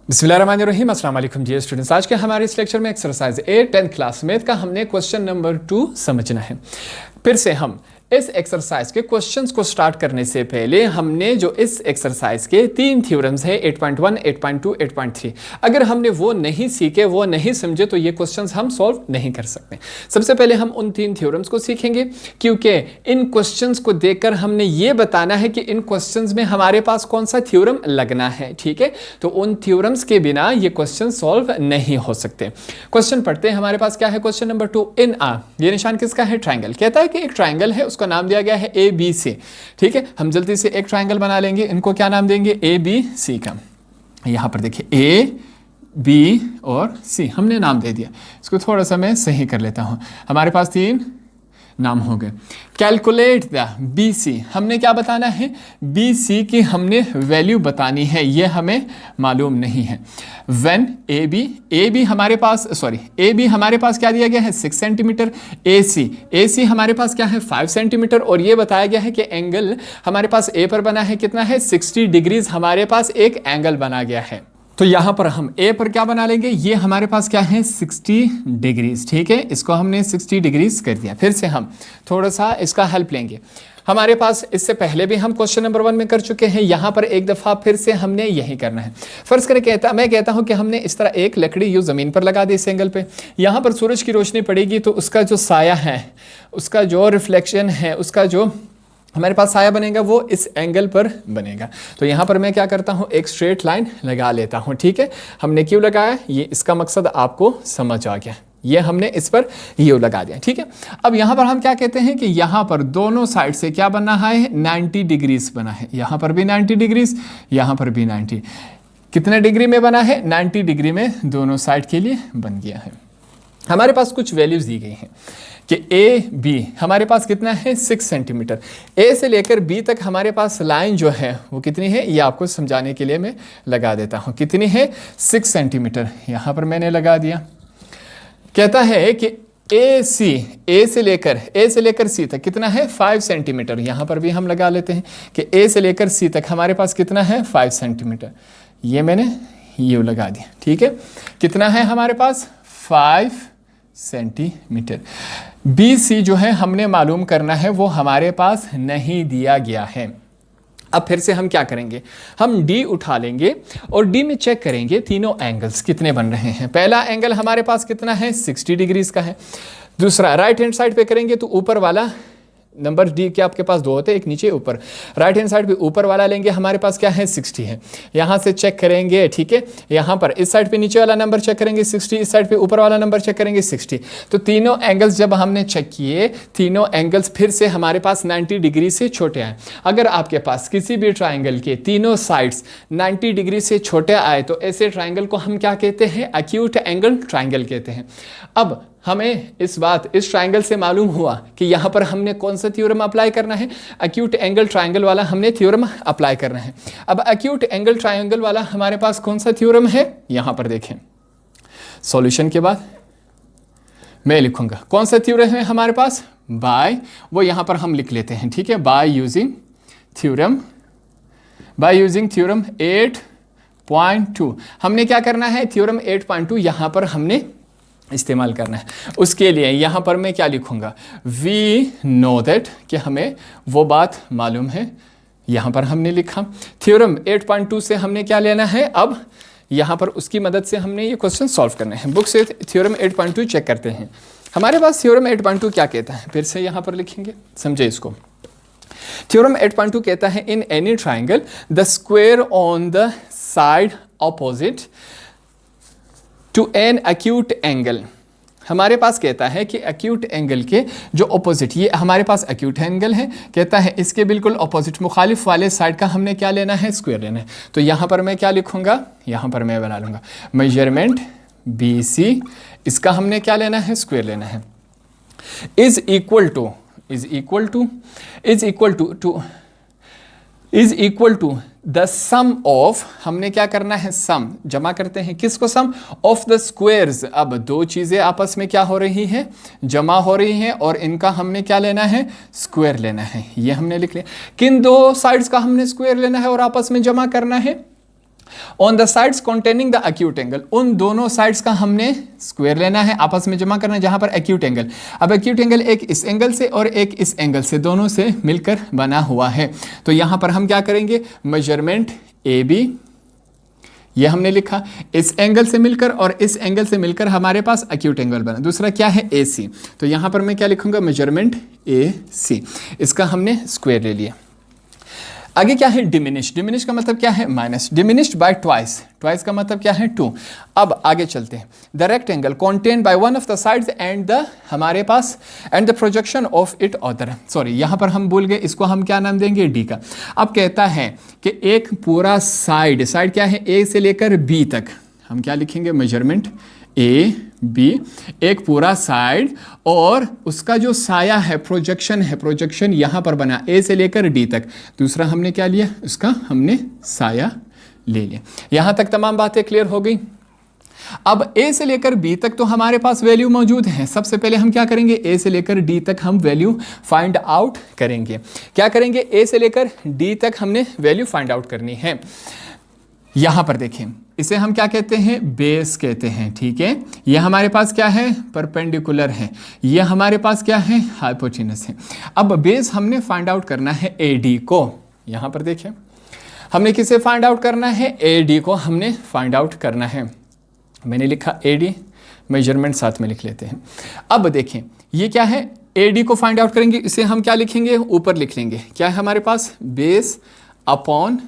बिस्मिल्लाहिर्रहमानिर्रहीम। अस्सलाम वालेकुम डियर स्टूडेंट्स। आज के हमारे इस लेक्चर में एक्सरसाइज 8 10th क्लास मैथ का हमने क्वेश्चन नंबर 2 समझना है। फिर से हम इस एक्सरसाइज के क्वेश्चंस को स्टार्ट करने से पहले हमने जो इस एक्सरसाइज के 3 थ्योरम्स है 8.1, 8.2, 8.3, अगर हमने वो नहीं सीखे, वो नहीं समझे तो ये क्वेश्चंस हम सॉल्व नहीं कर सकते। सबसे पहले हम उन 3 थ्योरम्स को सीखेंगे, क्योंकि इन क्वेश्चंस को देखकर हमने ये बताना है कि इन क्वेश्चंस में हमारे पास कौन सा थ्योरम लगना है। ठीक है, तो उन थ्योरम्स के बिना ये क्वेश्चन सॉल्व नहीं हो सकते। क्वेश्चन पढ़ते हैं। हमारे पास क्या है? Question number 2। इन आ, ये निशान किसका है? ट्राइंगल। कहता है कि एक ट्राइंगल है, उसका नाम दिया गया है ए बी सी। ठीक है, हम जल्दी से एक ट्राइंगल बना लेंगे। इनको क्या नाम देंगे? ए बी सी का। यहां पर देखिए ए बी और सी हमने नाम दे दिया। इसको थोड़ा सा मैं सही कर लेता हूं। हमारे पास 3 नाम हो गए। कैलकुलेट द बी सी, हमने क्या बताना है? बी सी की हमने वैल्यू बतानी है, ये हमें मालूम नहीं है। व्हेन ए बी हमारे पास ए बी हमारे पास क्या दिया गया है? 6 सेंटीमीटर। ए सी हमारे पास क्या है? 5 सेंटीमीटर। और ये बताया गया है कि एंगल हमारे पास ए पर बना है कितना है? 60 डिग्रीज हमारे पास एक एंगल बना गया है। तो यहां पर हम ए पर क्या बना लेंगे? ये हमारे पास क्या है? 60 डिग्रीज। ठीक है, इसको हमने 60 डिग्रीज कर दिया। फिर से हम थोड़ा सा इसका हेल्प लेंगे। हमारे पास इससे पहले भी हम क्वेश्चन नंबर 1 में कर चुके हैं। यहां पर एक दफा फिर से हमने यही करना है। फर्ज करें मैं कहता हूं कि हमने इस तरह एक लकड़ी यूं जमीन पर लगा दी इस एंगल पे। यहां पर सूरज की रोशनी पड़ेगी तो उसका जो साया है, उसका जो रिफ्लेक्शन है, उसका जो हमारे पास साया बनेगा वो इस एंगल पर बनेगा। तो यहाँ पर मैं क्या करता हूँ? एक स्ट्रेट लाइन लगा लेता हूँ। ठीक है, हमने क्यों लगाया? ये इसका मकसद आपको समझ आ गया। ये हमने इस पर यू लगा दिया। ठीक है, अब यहाँ पर हम क्या कहते हैं कि यहाँ पर दोनों साइड से क्या बना है? 90 डिग्रीज बना है। यहाँ पर भी 90 डिग्रीज, यहाँ पर भी 90। कितने डिग्री में बना है? 90 डिग्री में दोनों साइड के लिए बन गया है। हमारे पास कुछ वैल्यूज दी गई हैं कि ए बी हमारे पास कितना है? 6 सेंटीमीटर। ए से लेकर बी तक हमारे पास लाइन जो है वो कितनी है? ये आपको समझाने के लिए मैं लगा देता हूं। कितनी है? 6 सेंटीमीटर। यहां पर मैंने लगा दिया। कहता है कि ए से लेकर सी तक कितना है? 5 सेंटीमीटर। यहां पर भी हम लगा लेते हैं कि ए से लेकर सी तक हमारे पास कितना है? 5 सेंटीमीटर। ये मैंने ये लगा दिया। ठीक है, कितना है हमारे पास? 5 सेंटीमीटर। बी सी जो है हमने मालूम करना है, वो हमारे पास नहीं दिया गया है। अब फिर से हम क्या करेंगे? हम डी उठा लेंगे और डी में चेक करेंगे तीनों एंगल्स कितने बन रहे हैं। पहला एंगल हमारे पास कितना है? 60 डिग्रीज का है। दूसरा राइट हैंड साइड पे करेंगे तो ऊपर वाला नंबर डी के आपके पास 2 होते हैं, एक नीचे ऊपर। राइट हैंड साइड पे ऊपर वाला लेंगे, हमारे पास क्या है? 60 है। यहां से चेक करेंगे। ठीक है, यहां पर इस साइड पे नीचे वाला नंबर चेक करेंगे 60, इस साइड पे ऊपर वाला नंबर चेक करेंगे 60। तो तीनों एंगल्स जब हमने चेक किए, तीनों एंगल्स फिर से हमारे पास 90 डिग्री से छोटे आए। अगर आपके पास किसी भी ट्राइंगल के तीनों साइड्स 90 डिग्री से छोटे आए तो ऐसे ट्राइंगल को हम क्या कहते हैं? एक्यूट एंगल ट्राइंगल कहते हैं। अब हमें इस ट्राइंगल से मालूम हुआ कि यहाँ पर हमने कौन सा थ्योरम अप्लाई करना है? एक्यूट एंगल ट्राइंगल वाला हमने थ्योरम अप्लाई करना है। अब एक्यूट एंगल ट्राइंगल वाला हमारे पास कौन सा थ्योरम है? यहाँ पर देखें, सॉल्यूशन के बाद मैं लिखूंगा कौन सा थ्योरम है हमारे पास? बाय, वो यहाँ पर हम लिख लेते हैं। ठीक है, बाय यूजिंग थ्योरम 8.2 हमने क्या करना है? थ्योरम 8.2 यहाँ पर हमने इस्तेमाल करना है। उसके लिए यहाँ पर मैं क्या लिखूंगा? वी नो दैट, कि हमें वो बात मालूम है। यहाँ पर हमने लिखा थ्योरम 8.2 से हमने क्या लेना है? अब यहाँ पर उसकी मदद से हमने ये क्वेश्चन सॉल्व करना है। बुक से थ्योरम 8.2 चेक करते हैं। हमारे पास थ्योरम 8.2 क्या कहता है? फिर से यहाँ पर लिखेंगे, समझे इसको। थ्योरम 8.2 कहता है in any triangle the square on the side opposite to an acute angle. हमारे पास कहता है कि एक्यूट एंगल के जो ऑपोजिट, ये हमारे पास एक्यूट एंगल है, कहता है इसके बिल्कुल ऑपोजिट मुखालिफ वाले साइड का हमने क्या लेना है? स्क्वायर लेना है। तो यहाँ पर मैं क्या लिखूंगा? यहाँ पर मैं बना लूंगा मेजरमेंट बी सी, इसका हमने क्या लेना है? स्क्वायर लेना है। Is equal to the sum of, हमने क्या करना है? सम जमा करते हैं। किसको? Sum of the squares. अब दो चीजें आपस में क्या हो रही हैं? जमा हो रही हैं, और इनका हमने क्या लेना है? स्क्वायर लेना है। ये हमने लिख लिया। किन दो साइड्स का हमने स्क्वायर लेना है और आपस में जमा करना है? On the sides containing the acute angle, उन दोनों साइड्स का हमने स्क्वायर लेना है, आपस में जमा करना है जहां पर एक्यूट एंगल। अब एक्यूट एंगल एक इस एंगल से और एक इस एंगल से, दोनों से मिलकर बना हुआ है। तो यहां पर हम क्या करेंगे, मेजरमेंट ए बी, ये हमने लिखा, इस एंगल से मिलकर और इस एंगल से मिलकर हमारे पास एक्यूट एंगल बना। दूसरा क्या है, ए सी, तो यहां पर मैं क्या लिखूंगा, मेजरमेंट ए सी, इसका हमने स्क्वायर ले लिया। आगे क्या है, डिमिनिश, डिमिनिश का मतलब क्या है, minus, diminished by twice, twice का मतलब क्या है, 2। अब आगे चलते हैं, the rectangle contain by one of the sides and the, हमारे पास and the projection of it other, sorry यहां पर हम भूल गए, इसको हम क्या नाम देंगे, डी का। अब कहता है कि एक पूरा साइड, साइड क्या है, ए से लेकर बी तक, हम क्या लिखेंगे, मेजरमेंट ए बी, एक पूरा साइड और उसका जो साया है, प्रोजेक्शन है, प्रोजेक्शन यहां पर बना ए से लेकर डी तक। दूसरा हमने क्या लिया, उसका हमने साया ले लिया। यहां तक तमाम बातें क्लियर हो गई। अब ए से लेकर बी तक तो हमारे पास वैल्यू मौजूद है। सबसे पहले हम क्या करेंगे, ए से लेकर डी तक हम वैल्यू फाइंड आउट करेंगे। क्या करेंगे, ए से लेकर डी तक हमने वैल्यू फाइंड आउट करनी है। यहां पर देखें, इसे हम क्या कहते हैं, बेस कहते हैं, ठीक है। ये हमारे पास क्या है, परपेंडिकुलर है, ये हमारे पास क्या है, हाइपोटेनस है। अब बेस हमने फाइंड आउट करना है ए डी को। यहां पर देखें, हमने किसे फाइंड आउट करना है, ए डी को हमने फाइंड आउट करना है। मैंने लिखा ए डी, मेजरमेंट साथ में लिख लेते हैं। अब देखें, ये क्या है, ए डी को फाइंड आउट करेंगे, इसे हम क्या लिखेंगे, ऊपर लिख लेंगे। क्या है हमारे पास, बेस अपॉन,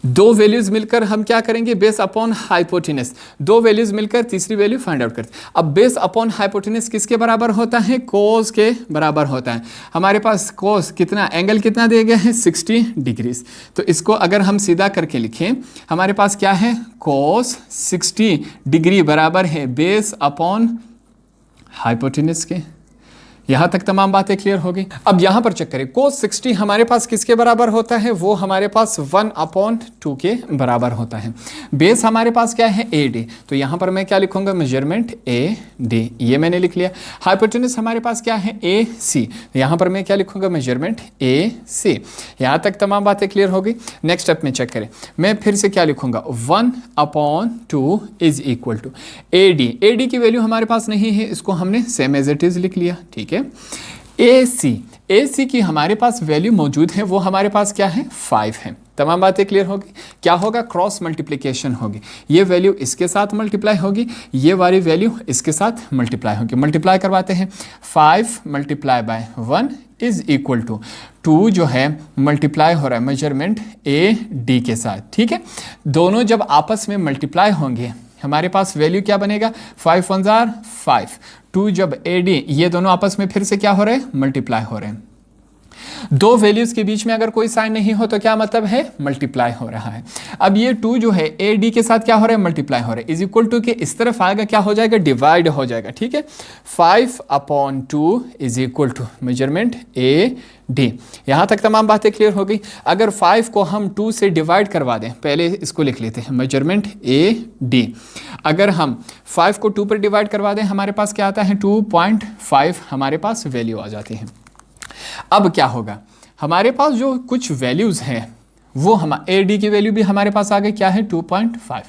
दो वैल्यूज मिलकर हम क्या करेंगे, बेस अपॉन हाइपोटेनस, दो वैल्यूज मिलकर तीसरी वैल्यू फाइंड आउट करते हैं। अब बेस अपॉन हाइपोटेनस किसके बराबर होता है, कोस के बराबर होता है। हमारे पास कोस कितना, एंगल कितना दिया गया है, 60 डिग्रीज। तो इसको अगर हम सीधा करके लिखें, हमारे पास क्या है, कोस 60 डिग्री बराबर है बेस अपॉन हाइपोटेनस के। यहां तक तमाम बातें क्लियर हो गई। अब यहां पर चेक करें, कोस 60 हमारे पास किसके बराबर होता है, वो हमारे पास 1/2 के बराबर होता है। बेस हमारे पास क्या है, ए डी, तो यहां पर मैं क्या लिखूंगा, मेजरमेंट ए डी, ये मैंने लिख लिया। हाइपोटेनस हमारे पास क्या है, ए सी, यहां पर मैं क्या लिखूंगा, मेजरमेंट ए सी। यहां तक तमाम बातें क्लियर हो गई। नेक्स्ट स्टेप में चेक करें, मैं फिर से क्या लिखूंगा, 1/2 is equal to A D. A D की वैल्यू हमारे पास नहीं है, इसको हमने सेम एज इट इज लिख लिया, ठीक है। ए सी की हमारे पास वैल्यू मौजूद है, वो हमारे पास क्या है, 5 है। तमाम बातें क्लियर होगी। क्या होगा, क्रॉस मल्टीप्लिकेशन होगी, ये वैल्यू इसके साथ मल्टीप्लाई होगी, ये वाली वैल्यू इसके साथ मल्टीप्लाई होगी। मल्टीप्लाई करवाते हैं, 5 multiply by 1 is equal to 2 जो है मल्टीप्लाई हो रहा है मेजरमेंट ए डी के साथ, ठीक है। दोनों जब आपस में मल्टीप्लाई होंगे हमारे पास वैल्यू क्या बनेगा, 5 1 जार 5, 2 जब ए डी, ये दोनों आपस में फिर से क्या हो रहे हैं, मल्टीप्लाई हो रहे हैं। दो वैल्यूज के बीच में अगर कोई साइन नहीं हो तो क्या मतलब है, मल्टीप्लाई हो रहा है। अब ये 2 जो है ए डी के साथ क्या हो रहा है, मल्टीप्लाई हो रहा है, इज इक्वल टू के इस तरफ आएगा, क्या हो जाएगा, डिवाइड हो जाएगा, ठीक है। 5/2 is equal to measurement A D. यहां तक तमाम बातें क्लियर हो गई। अगर 5 को हम 2 से डिवाइड करवा दें, पहले इसको लिख लेते हैं, मेजरमेंट ए डी। अगर हम 5 को 2 पर डिवाइड करवा दें, हमारे पास क्या आता है, 2.5 हमारे पास वैल्यू आ जाती है। अब क्या होगा, हमारे पास जो कुछ वैल्यूज हैं वो हम ए डी की वैल्यू भी हमारे पास आ गई, क्या है, 2.5,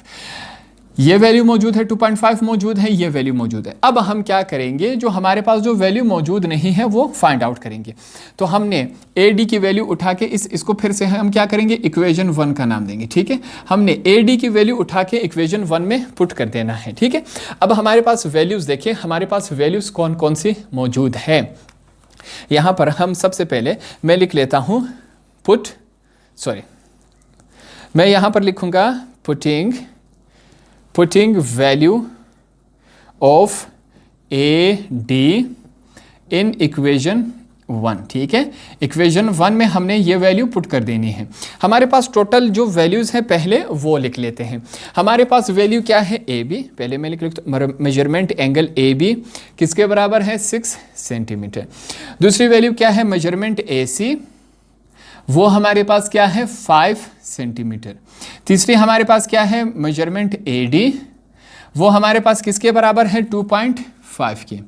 ये वैल्यू मौजूद है, 2.5 मौजूद है, ये वैल्यू मौजूद है। अब हम क्या करेंगे, जो हमारे पास जो वैल्यू मौजूद नहीं है वो फाइंड आउट करेंगे। तो हमने ए डी की वैल्यू उठा के इसको फिर से हम क्या करेंगे, इक्वेशन 1 का नाम देंगे, ठीक है। हमने ए डी की वैल्यू उठा के इक्वेशन 1 में पुट कर देना है, ठीक है। अब हमारे पास वैल्यूज देखिए, हमारे पास वैल्यूज कौन कौन सी मौजूद है। यहां पर हम सबसे पहले मैं लिख लेता हूं मैं यहां पर लिखूंगा putting value of A D in equation 1, ठीक है। इक्वेशन 1 में हमने ये वैल्यू पुट कर देनी है। हमारे पास टोटल जो वैल्यूज है पहले वो लिख लेते हैं। हमारे पास वैल्यू क्या है, ए बी, पहले मैं लिख लेता हूं, मेजरमेंट एंगल ए बी किसके बराबर है, 6 सेंटीमीटर। दूसरी वैल्यू क्या है, मेजरमेंट ए सी, वो हमारे पास क्या है, 5 सेंटीमीटर। तीसरी हमारे पास क्या है, मेजरमेंट ए डी, वो हमारे पास किसके बराबर है, 2.5 के।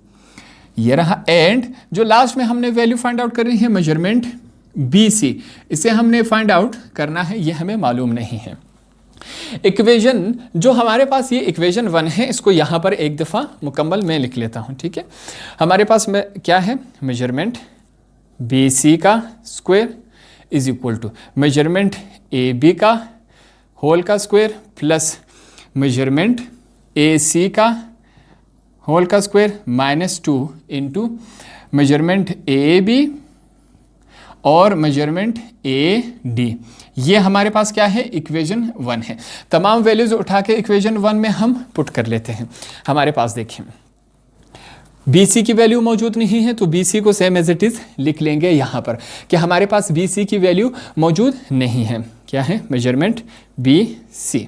ये रहा। एंड जो लास्ट में हमने वैल्यू फाइंड आउट करनी है, मेजरमेंट बी सी, इसे हमने फाइंड आउट करना है, ये हमें मालूम नहीं है। इक्वेशन जो हमारे पास ये इक्वेशन 1 है, इसको यहाँ पर एक दफ़ा मुकम्मल मैं लिख लेता हूँ, ठीक है। हमारे पास में क्या है, मेजरमेंट BC का square is equal to measurement AB का होल का स्क्वायर प्लस मेजरमेंट AC का होल का स्क्वायर -2 इंटू मेजरमेंट AB और मेजरमेंट AD। ये हमारे पास क्या है, इक्वेशन 1 है। तमाम वैल्यूज उठा के इक्वेशन 1 में हम पुट कर लेते हैं। हमारे पास देखिए BC की वैल्यू मौजूद नहीं है, तो BC को सेम एज इट इज लिख लेंगे यहाँ पर कि हमारे पास BC की वैल्यू मौजूद नहीं है। क्या है, measurement BC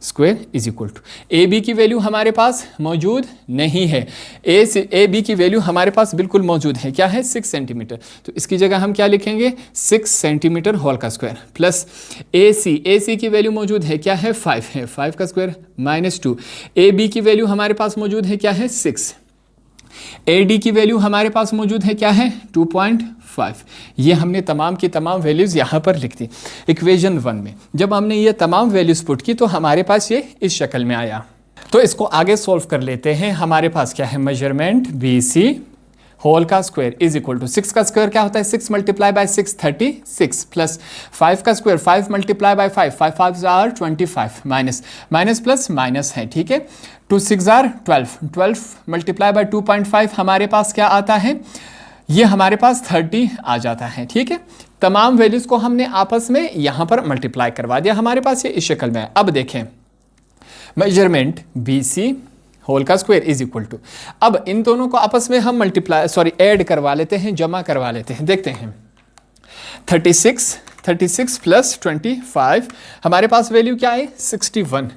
square is equal to AB की वैल्यू हमारे पास मौजूद नहीं है। AB की वैल्यू हमारे पास बिल्कुल मौजूद है, क्या है, 6 सेंटीमीटर, तो इसकी जगह हम क्या लिखेंगे, 6 सेंटीमीटर होल का स्क्वायर प्लस AC की वैल्यू मौजूद है, क्या है, 5 है, 5 का स्क्वायर -2। AB की वैल्यू हमारे पास मौजूद है, क्या है, 6। AD की वैल्यू हमारे पास मौजूद है, क्या है, 2.5। ये हमने तमाम की तमाम वैल्यूज़ यहाँ पर लिख दी इक्वेशन 1 में। जब हमने ये तमाम वैल्यूज़ पुट की तो हमारे पास ये इस शक्ल में आया। तो इसको आगे सॉल्व कर लेते हैं। हमारे पास क्या है, मेजरमेंट BC होल का स्क्वायर इज इक्वल टू 6 का स्क्वायर क्या होता है, 6 मल्टीप्लाई बाय 6 36 प्लस 5 का square 5 multiply by 5 5 5 are 25 minus plus minus है, ठीक है। 2 6 आर 12 मल्टीप्लाई बाय 2.5 हमारे पास क्या आता है, ये हमारे पास 30 आ जाता है, ठीक है। तमाम वैल्यूज को हमने आपस में यहाँ पर मल्टीप्लाई करवा दिया, हमारे पास ये इस शक्ल में है। अब देखें मेजरमेंट BC होल का स्क्वायर इज इक्वल टू, अब इन दोनों को आपस में हम ऐड करवा लेते हैं, जमा करवा लेते हैं। देखते हैं 36 प्लस 25 हमारे पास वैल्यू क्या है, 61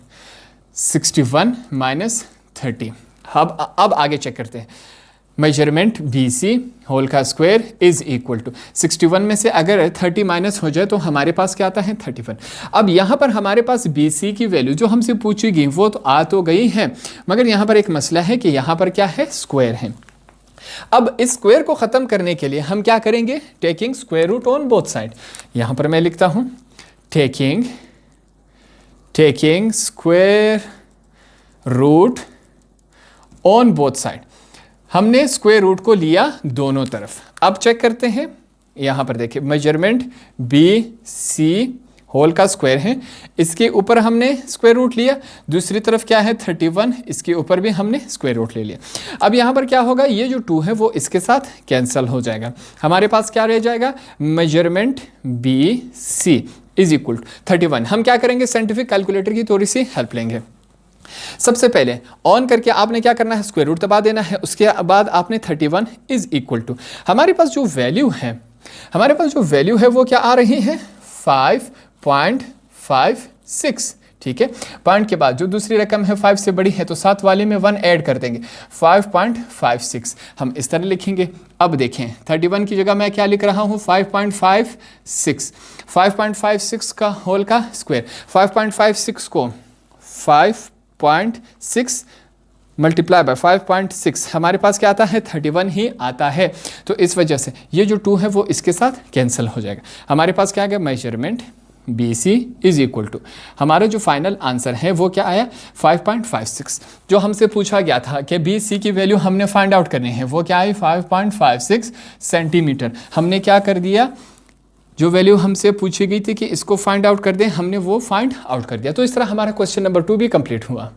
माइनस 30। अब आगे चेक करते हैं। मेजरमेंट BC होल का स्क्वायर इज इक्वल टू 61 में से अगर 30 माइनस हो जाए तो हमारे पास क्या आता है, 31। अब यहाँ पर हमारे पास BC की वैल्यू जो हमसे पूछी गई वो तो आ तो गई है, मगर यहाँ पर एक मसला है कि यहाँ पर क्या है, स्क्वायर है। अब इस स्क्वायर को ख़त्म करने के लिए हम क्या करेंगे, taking square root on both side. यहाँ पर मैं लिखता हूँ taking square root on both side. हमने स्क्वायर रूट को लिया दोनों तरफ। अब चेक करते हैं, यहाँ पर देखिए मेजरमेंट BC होल का स्क्वायर है, इसके ऊपर हमने स्क्वायर रूट लिया, दूसरी तरफ क्या है 31, इसके ऊपर भी हमने स्क्वायर रूट ले लिया। अब यहाँ पर क्या होगा, ये जो 2 है वो इसके साथ कैंसिल हो जाएगा, हमारे पास क्या रह जाएगा, measurement BC is equal to 31। हम क्या करेंगे, साइंटिफिक कैलकुलेटर की थोड़ी सी हेल्प लेंगे। सबसे पहले ऑन करके आपने क्या करना है, स्क्वायर रूट दबा देना है, उसके बाद आपने 31 इज इक्वल टू हमारे पास जो वैल्यू है वो क्या आ रही है, 5.56, ठीक है। पॉइंट के बाद जो दूसरी रकम है 5 से बड़ी है तो साथ वाले में 1 ऐड कर देंगे, 5.56 हम इस तरह लिखेंगे। अब देखें 31 की जगह मैं क्या लिख रहा हूँ, 5.56 का होल का स्क्वायर, 5.56 को 5.6 मल्टीप्लाई बाय 5.6 हमारे पास क्या आता है, 31 ही आता है। तो इस वजह से ये जो 2 है वो इसके साथ कैंसिल हो जाएगा। हमारे पास क्या आ गया, measurement BC is equal to हमारा जो फाइनल आंसर है वो क्या आया, 5.56। जो हमसे पूछा गया था कि BC की वैल्यू हमने फाइंड आउट करनी है वो क्या है, 5.56 सेंटीमीटर। हमने क्या कर दिया, जो वैल्यू हमसे पूछी गई थी कि इसको फाइंड आउट कर दें, हमने वो फाइंड आउट कर दिया। तो इस तरह हमारा क्वेश्चन नंबर 2 भी कंप्लीट हुआ।